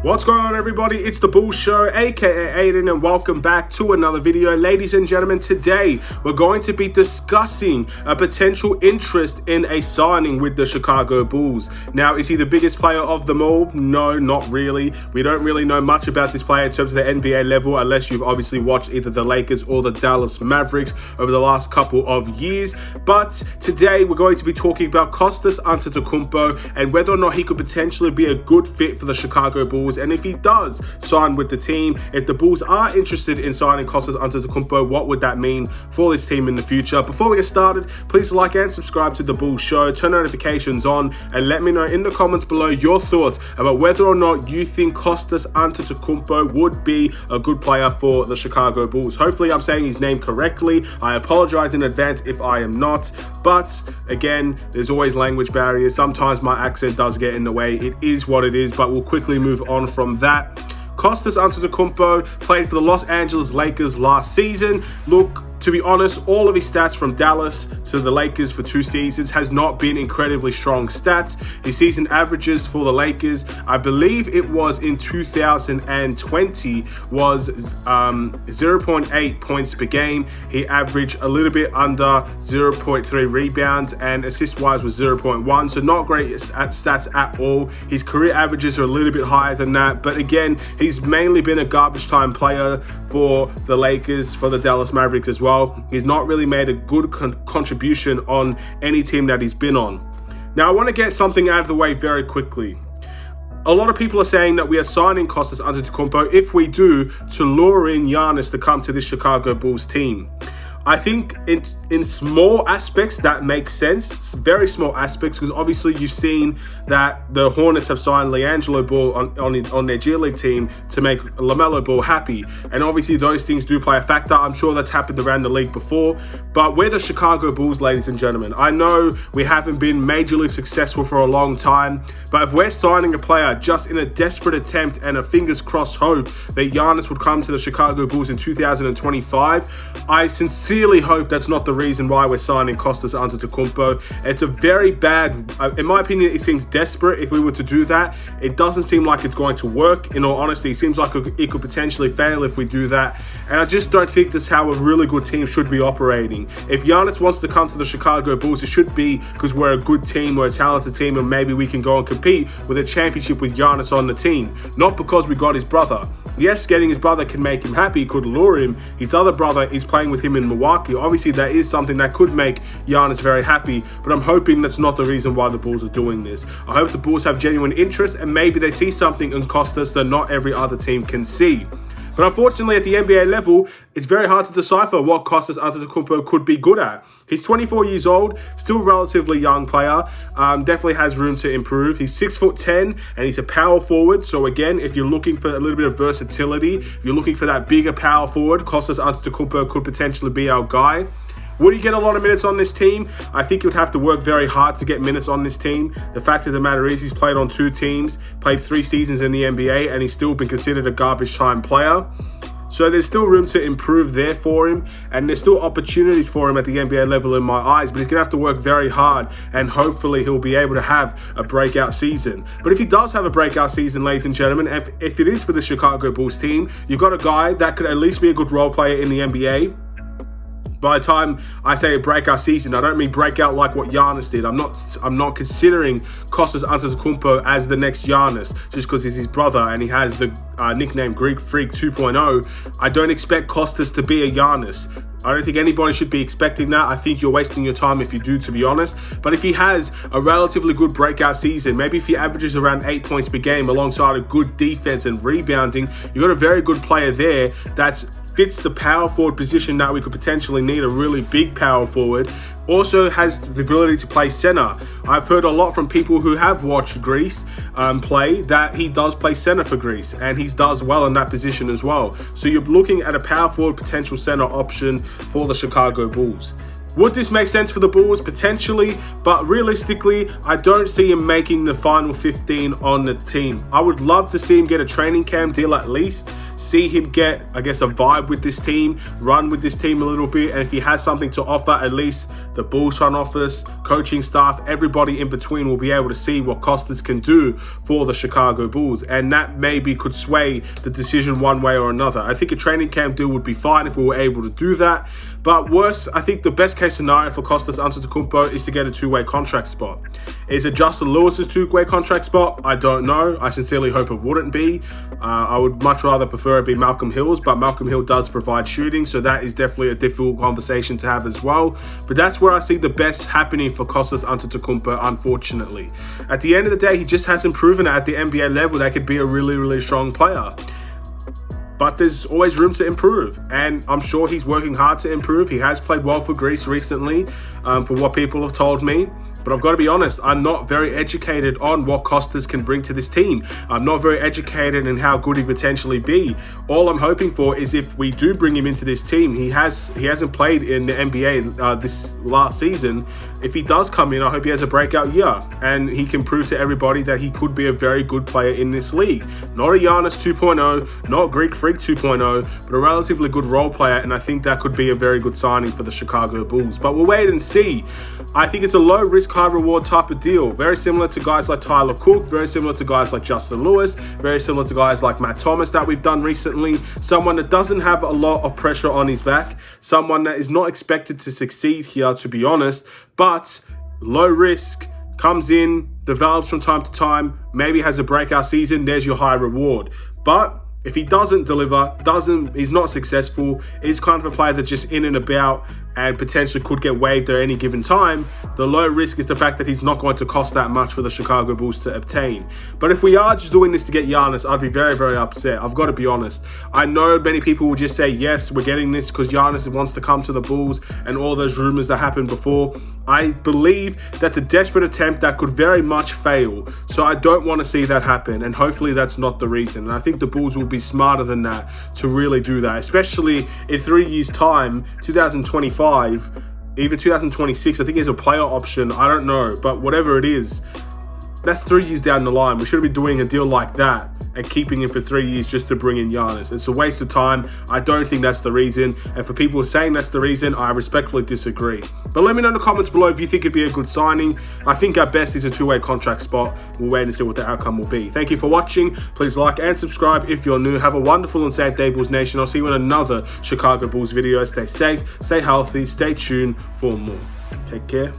What's going on, everybody? It's the Bull Show, aka Aidan, and welcome back to another video. Ladies and gentlemen, today we're going to be discussing a potential interest in a signing with the Chicago Bulls. Now, is he the biggest player of them all? No, not really. We don't really know much about this player in terms of the NBA level, unless you've obviously watched either the Lakers or the Dallas Mavericks over the last couple of years. But today we're going to be talking about Kostas Antetokounmpo and whether or not he could potentially be a good fit for the Chicago Bulls. And if he does sign with the team, if the Bulls are interested in signing Kostas Antetokounmpo, what would that mean for this team in the future? Before we get started, please like and subscribe to the Bull Show, turn notifications on, and let me know in the comments below your thoughts about whether or not you think Kostas Antetokounmpo would be a good player for the Chicago Bulls. Hopefully I'm saying his name correctly. I apologize in advance if I am not, but again, there's always language barriers. Sometimes my accent does get in the way. It is what it is, but we'll quickly move on from that. Kostas Antetokounmpo played for the Los Angeles Lakers last season. Look, to be honest, all of his stats from Dallas to the Lakers for 2 seasons has not been incredibly strong stats. His season averages for the Lakers, I believe it was in 2020, was 0.8 points per game. He averaged a little bit under 0.3 rebounds, and assist-wise was 0.1, so not great at stats at all. His career averages are a little bit higher than that, but again, he's mainly been a garbage time player for the Lakers, for the Dallas Mavericks as well. He's not really made a good contribution on any team that he's been on. Now, I want to get something out of the way very quickly. A lot of people are saying that we are signing Kostas Antetokounmpo, if we do, to lure in Giannis to come to this Chicago Bulls team. I think in small aspects that makes sense, very small aspects, because obviously you've seen that the Hornets have signed LiAngelo Ball on their G League team to make LaMelo Ball happy, and obviously those things do play a factor. I'm sure that's happened around the league before, but we're the Chicago Bulls, ladies and gentlemen. I know we haven't been majorly successful for a long time, but if we're signing a player just in a desperate attempt and a fingers crossed hope that Giannis would come to the Chicago Bulls in 2025, I sincerely hope that's not the reason why we're signing Kostas Antetokounmpo. It's a very bad, in my opinion, it seems desperate if we were to do that. It doesn't seem like it's going to work. In all honesty, it seems like it could potentially fail if we do that. And I just don't think that's how a really good team should be operating. If Giannis wants to come to the Chicago Bulls, it should be because we're a good team, we're a talented team, and maybe we can go and compete with a championship with Giannis on the team. Not because we got his brother. Yes, getting his brother can make him happy, could lure him. His other brother is playing with him in Milwaukee. Obviously, that is something that could make Giannis very happy, but I'm hoping that's not the reason why the Bulls are doing this. I hope the Bulls have genuine interest, and maybe they see something in Kostas that not every other team can see. But unfortunately, at the NBA level, it's very hard to decipher what Kostas Antetokounmpo could be good at. He's 24 years old, still relatively young player, definitely has room to improve. He's 6'10", and he's a power forward. So again, if you're looking for a little bit of versatility, if you're looking for that bigger power forward, Kostas Antetokounmpo could potentially be our guy. Would he get a lot of minutes on this team? I think he would have to work very hard to get minutes on this team. The fact of the matter is he's played on 2 teams, played 3 seasons in the NBA, and he's still been considered a garbage time player. So there's still room to improve there for him, and there's still opportunities for him at the NBA level in my eyes, but he's going to have to work very hard, and hopefully he'll be able to have a breakout season. But if he does have a breakout season, ladies and gentlemen, if it is for the Chicago Bulls team, you've got a guy that could at least be a good role player in the NBA. By the time I say a breakout season, I don't mean breakout like what Giannis did. I'm not considering Kostas Antetokounmpo as the next Giannis just because he's his brother and he has the nickname Greek Freak 2.0. I don't expect Kostas to be a Giannis. I don't think anybody should be expecting that. I think you're wasting your time if you do, to be honest. But if he has a relatively good breakout season, maybe if he averages around 8 points per game alongside a good defense and rebounding, you've got a very good player there that's fits the power forward position that we could potentially need, a really big power forward. Also has the ability to play center. I've heard a lot from people who have watched Greece play that he does play center for Greece, and he does well in that position as well. So you're looking at a power forward potential center option for the Chicago Bulls. Would this make sense for the Bulls? Potentially, but realistically, I don't see him making the final 15 on the team. I would love to see him get a training camp deal at least, see him get, I guess, a vibe with this team, run with this team a little bit, and if he has something to offer, at least the Bulls front office, coaching staff, everybody in between will be able to see what Kostas can do for the Chicago Bulls, and that maybe could sway the decision one way or another. I think a training camp deal would be fine if we were able to do that, but worse, I think the best case scenario for Kostas Antetokounmpo is to get a two-way contract spot. Is it Justin Lewis's two-way contract spot? I don't know. I sincerely hope it wouldn't be. I would much rather prefer it be Malcolm Hill's, but Malcolm Hill does provide shooting, so that is definitely a difficult conversation to have as well. But that's where I see the best happening for Kostas Antetokounmpo, unfortunately. At the end of the day, he just hasn't proven it at the NBA level that could be a really, really strong player. But there's always room to improve, and I'm sure he's working hard to improve. He has played well for Greece recently, for what people have told me. But I've got to be honest, I'm not very educated on what Kostas can bring to this team. I'm not very educated in how good he potentially be. All I'm hoping for is if we do bring him into this team, he hasn't played in the NBA this last season. If he does come in, I hope he has a breakout year and he can prove to everybody that he could be a very good player in this league. Not a Giannis 2.0, not Greek Freak 2.0, but a relatively good role player, and I think that could be a very good signing for the Chicago Bulls. But we'll wait and see. I think it's a low risk, high reward type of deal. Very similar to guys like Tyler Cook, very similar to guys like Justin Lewis, very similar to guys like Matt Thomas that we've done recently. Someone that doesn't have a lot of pressure on his back, someone that is not expected to succeed here, to be honest, but low risk, comes in, develops from time to time, maybe has a breakout season, there's your high reward. But if he doesn't deliver, he's not successful, is kind of a player that's just in and about and potentially could get waived at any given time, the low risk is the fact that he's not going to cost that much for the Chicago Bulls to obtain. But if we are just doing this to get Giannis, I'd be very, very upset. I've got to be honest. I know many people will just say, yes, we're getting this because Giannis wants to come to the Bulls and all those rumors that happened before. I believe that's a desperate attempt that could very much fail. So I don't want to see that happen, and hopefully that's not the reason. And I think the Bulls will be smarter than that to really do that, especially in 3 years' time, 2025, even 2026. I think there's a player option. I don't know, but whatever it is, that's 3 years down the line. We should be doing a deal like that and keeping him for 3 years just to bring in Giannis. It's a waste of time. I don't think that's the reason. And for people saying that's the reason, I respectfully disagree. But let me know in the comments below if you think it'd be a good signing. I think at best is a two-way contract spot. We'll wait and see what the outcome will be. Thank you for watching. Please like and subscribe if you're new. Have a wonderful and safe day, Bulls Nation. I'll see you in another Chicago Bulls video. Stay safe, stay healthy, stay tuned for more. Take care.